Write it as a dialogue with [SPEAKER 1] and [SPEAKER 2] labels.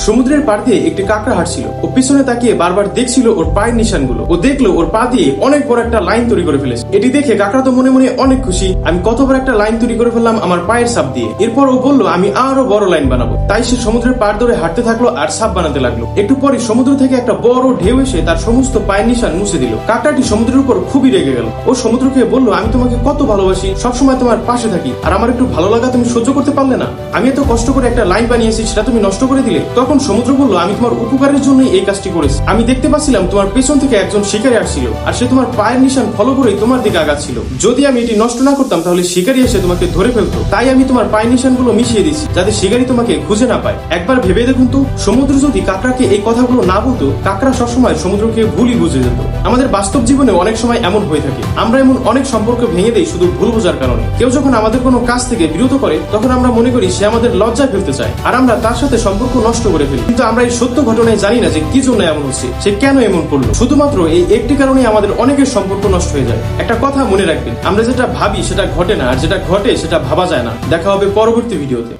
[SPEAKER 1] সমুদ্রের পাড় দিয়ে একটি কাঁকড়া হাঁটছিল। ও পিছনে তাকিয়ে বারবার দেখছিল ওর পায়ের নিশানগুলো। ও দেখলো ওর পা দিয়ে অনেক বড় একটা লাইন তৈরি করে ফেলেছে। এটি দেখে কাঁকড়া তো মনে মনে অনেক খুশি, আমি কত বড় একটা লাইন তৈরি করে ফেললাম আমার পায়ের ছাপ দিয়ে। এরপর ও বললো আমি আরো বড় লাইন বানাবো। তাই সে সমুদ্রের পাড় ধরে হাঁটতে থাকলো আর ছাপ বানাতে লাগলো। একটু পরে সমুদ্র থেকে একটা বড় ঢেউ এসে তার সমস্ত পায়ের নিশান মুছে দিল। কাঁকড়াটি সমুদ্রের উপর খুবই রেগে গেল। ও সমুদ্রকে বললো আমি তোমাকে কত ভালোবাসি, সবসময় তোমার পাশে থাকি, আর আমার একটু ভালো লাগা তুমি সহ্য করতে পারলে না? আমি এত কষ্ট করে একটা লাইন বানিয়েছি সেটা তুমি নষ্ট করে দিলে। তখন সমুদ্র বললো আমি তোমার উপকারের জন্যই এই কাজটি করেছি। আমি দেখতে পাচ্ছিলাম তোমার পেছন থেকে একজন শিকারী আসছিল আর সে তোমার পায়ের নিশান ফলো করেই তোমার দিকে আগাচ্ছিল। যদি আমি এটি নষ্ট না করতাম তাহলে শিকারী এসে তোমাকে ধরে ফেলতো। তাই আমি তোমার পায়ের নিশানগুলো মিশিয়ে দিচ্ছি যাতে শিকারী তোমাকে খুঁজে না পায়। একবার ভেবে দেখুন তো, সমুদ্র যদি কাঁকড়াকে এই কথাগুলো না বলতো, কাঁকড়া সবসময় সমুদ্রকে ভুলই বুঝে যেত। আমাদের বাস্তব জীবনে অনেক সময় এমন হয়ে থাকে, আমরা এমন অনেক সম্পর্ক ভেঙে দেই শুধু ভুল বোঝার কারণে। কেউ যখন আমাদের কোনো কাজ থেকে বিরত করে তখন আমরা মনে করি সে আমাদের লজ্জায় ফেলতে চায় আর আমরা তার সাথে সম্পর্ক নষ্ট করে ফেলি। কিন্তু আমরা এই সত্য ঘটনায় জানি না যে কি জন্য এমন হচ্ছে, সে কেন এমন করলো। শুধুমাত্র এই একটি কারণে আমাদের অনেকের সম্পর্ক নষ্ট হয়ে যায়। একটা কথা মনে রাখবেন, আমরা যেটা ভাবি সেটা ঘটে না, আর যেটা ঘটে সেটা ভাবা যায় না। দেখা হবে পরবর্তী ভিডিওতে।